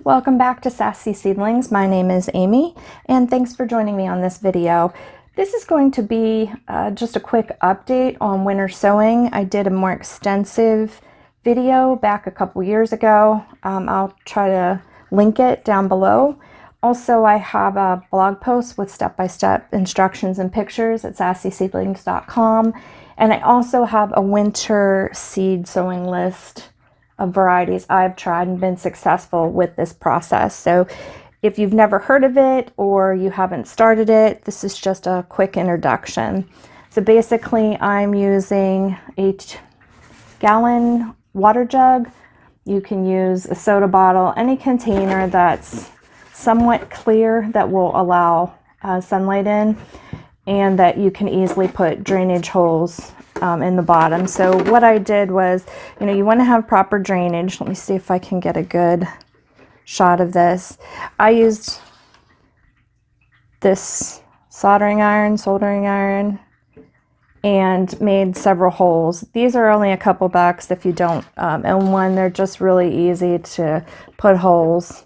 Welcome back to Sassy Seedlings. My name is Amy, and thanks for joining me on this video. This is going to be just a quick update on winter sowing. I did a more extensive video back a couple years ago. I'll try to link it down below. Also, I have a blog post with step-by-step instructions and pictures at sassyseedlings.com, and I also have a winter seed sowing list of varieties I've tried and been successful with this process. So if you've never heard of it or you haven't started it, this is just a quick introduction. So basically I'm using a gallon water jug. You can use a soda bottle, any container that's somewhat clear that will allow sunlight in, and that you can easily put drainage holes in the bottom. So what I did was, you want to have proper drainage. Let me see if I can get a good shot of this. I used this soldering iron, and made several holes. These are only a couple bucks if you don't own one. They're just really easy to put holes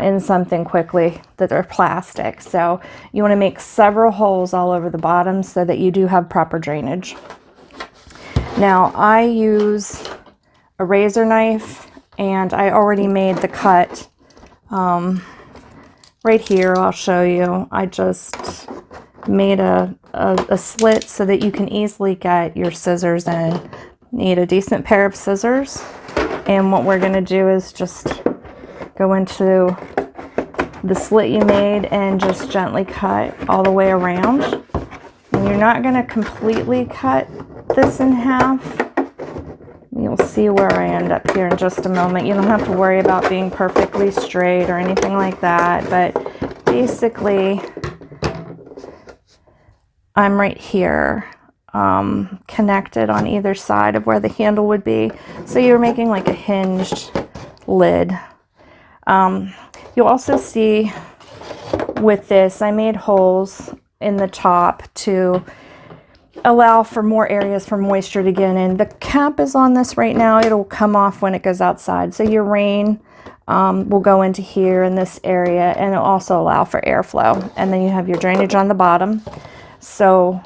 in something quickly that are plastic. So you want to make several holes all over the bottom so that you do have proper drainage. Now I use a razor knife, and I already made the cut right here. I'll show you. I just made a slit so that you can easily get your scissors in. You need a decent pair of scissors, and what we're going to do is just go into the slit you made and just gently cut all the way around. And you're not going to completely cut this in half. You'll see where I end up here in just a moment. You don't have to worry about being perfectly straight or anything like that, but basically I'm right here, connected on either side of where the handle would be. So you're making like a hinged lid. You'll also see with this, I made holes in the top to allow for more areas for moisture to get in. The cap is on this right now. It'll come off when it goes outside. So your rain will go into here in this area, and it'll also allow for airflow. And then you have your drainage on the bottom. So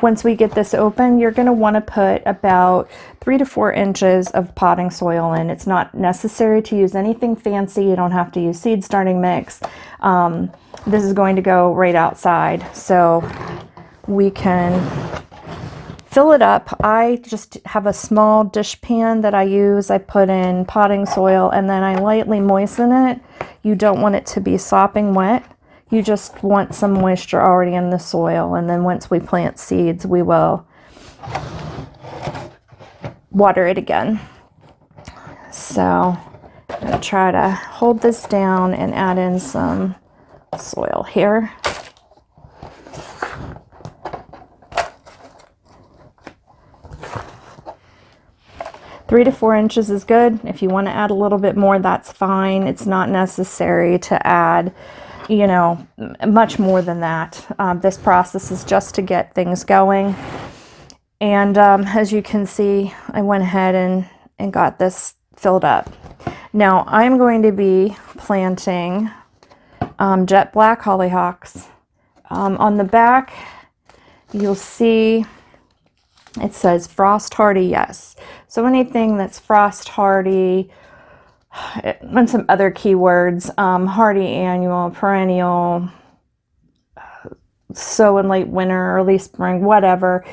once we get this open, you're going to want to put about 3 to 4 inches of potting soil in. It's not necessary to use anything fancy. You don't have to use seed starting mix. This is going to go right outside, so we can fill it up. I just have a small dish pan that I use. I put in potting soil, and then I lightly moisten it. You don't want it to be sopping wet. You just want some moisture already in the soil, and then once we plant seeds, we will water it again. So I'm going to try to hold this down and add in some soil here. Three to 4 inches is good. If you want to add a little bit more, that's fine. It's not necessary to add much more than that. This process is just to get things going. And as you can see, I went ahead and got this filled up. Now I'm going to be planting jet black hollyhocks. On the back, you'll see it says frost hardy, yes. So anything that's frost hardy, and some other keywords, hardy annual, perennial, sow in late winter, early spring, whatever.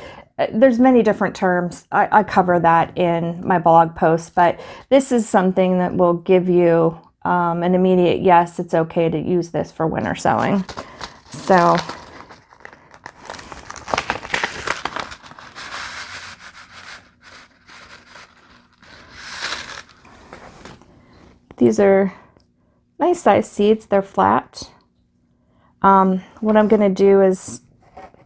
There's many different terms. I cover that in my blog post, but this is something that will give you an immediate yes, it's okay to use this for winter sowing. So these are nice size seeds. They're flat. What I'm going to do is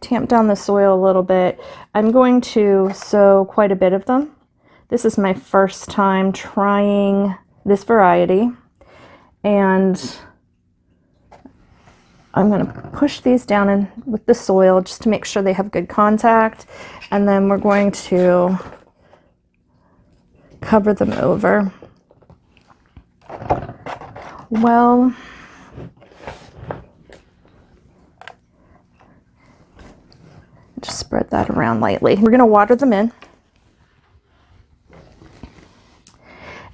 tamp down the soil a little bit. I'm going to sow quite a bit of them. This is my first time trying this variety, and I'm going to push these down in with the soil just to make sure they have good contact, and then we're going to cover them over. Well, just spread that around lightly. We're going to water them in.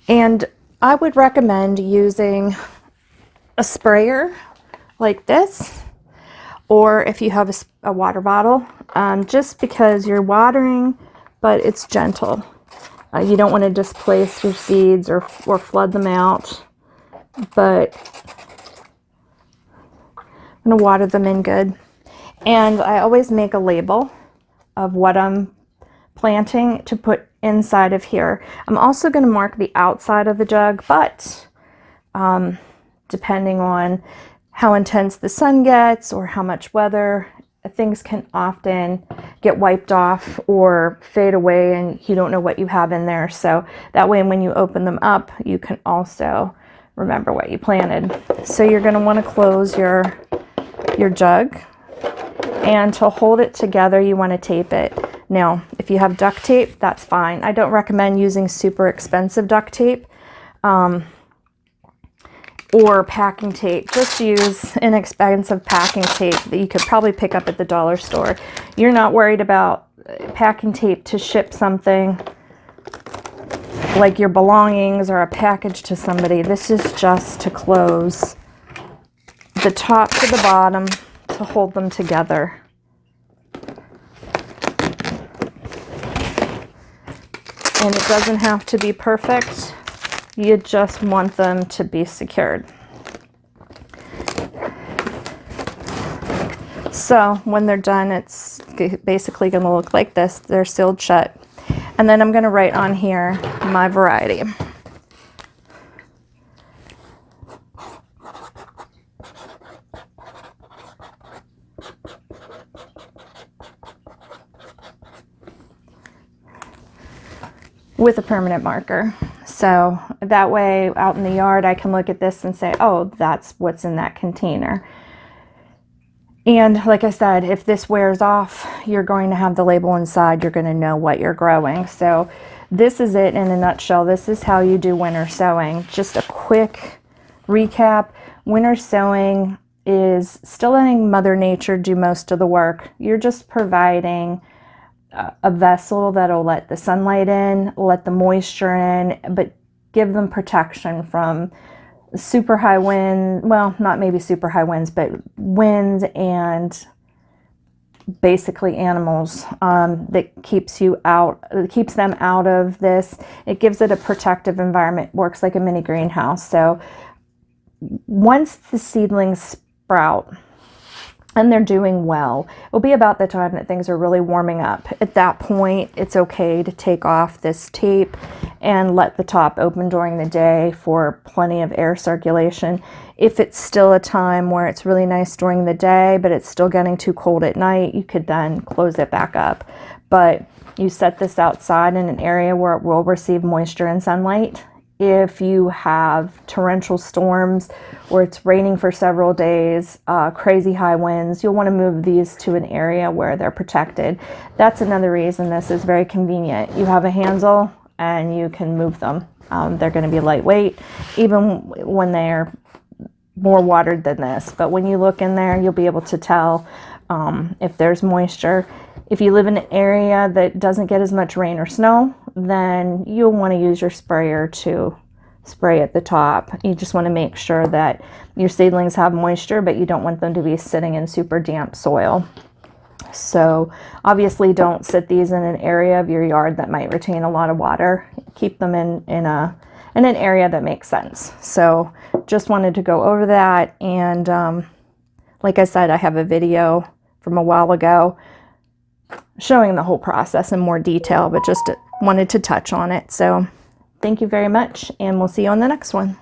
And I would recommend using a sprayer like this, or if you have a water bottle, just because you're watering, but it's gentle. You don't want to displace your seeds or flood them out, but I'm going to water them in good. And I always make a label of what I'm planting to put inside of here. I'm also going to mark the outside of the jug, but depending on how intense the sun gets or how much weather, things can often get wiped off or fade away and you don't know what you have in there. So that way when you open them up, you can also remember what you planted. So you're going to want to close your jug, and to hold it together you want to tape it. Now if you have duct tape, that's fine. I don't recommend using super expensive duct tape or packing tape. Just use inexpensive packing tape that you could probably pick up at the dollar store. You're not worried about packing tape to ship something like your belongings or a package to somebody. This is just to close the top to the bottom to hold them together. And it doesn't have to be perfect. You just want them to be secured. So when they're done, it's basically going to look like this. They're sealed shut. And then I'm going to write on here my variety. With a permanent marker. So that way out in the yard I can look at this and say, oh, that's what's in that container. And like I said, if this wears off, you're going to have the label inside. You're going to know what you're growing. So this is it in a nutshell. This is how you do winter sowing. Just a quick recap. Winter sowing is still letting Mother Nature do most of the work. You're just providing a vessel that'll let the sunlight in, let the moisture in, but give them protection from super high wind, well, not maybe super high winds, but wind and basically animals that keeps them out of this. It gives it a protective environment, works like a mini greenhouse. So once the seedlings sprout and they're doing well, it'll be about the time that things are really warming up. At that point, it's okay to take off this tape and let the top open during the day for plenty of air circulation. If it's still a time where it's really nice during the day, but it's still getting too cold at night, you could then close it back up. But you set this outside in an area where it will receive moisture and sunlight. If you have torrential storms or it's raining for several days, crazy high winds, you'll want to move these to an area where they're protected. That's another reason this is very convenient. You have a handle and you can move them. They're going to be lightweight, even when they're more watered than this. But when you look in there, you'll be able to tell if there's moisture. If you live in an area that doesn't get as much rain or snow, then you'll want to use your sprayer to spray at the top. You just want to make sure that your seedlings have moisture, but you don't want them to be sitting in super damp soil. So obviously don't sit these in an area of your yard that might retain a lot of water. Keep them in an area that makes sense. So just wanted to go over that. And like I said, I have a video from a while ago showing the whole process in more detail, but just wanted to touch on it. So thank you very much, and we'll see you on the next one.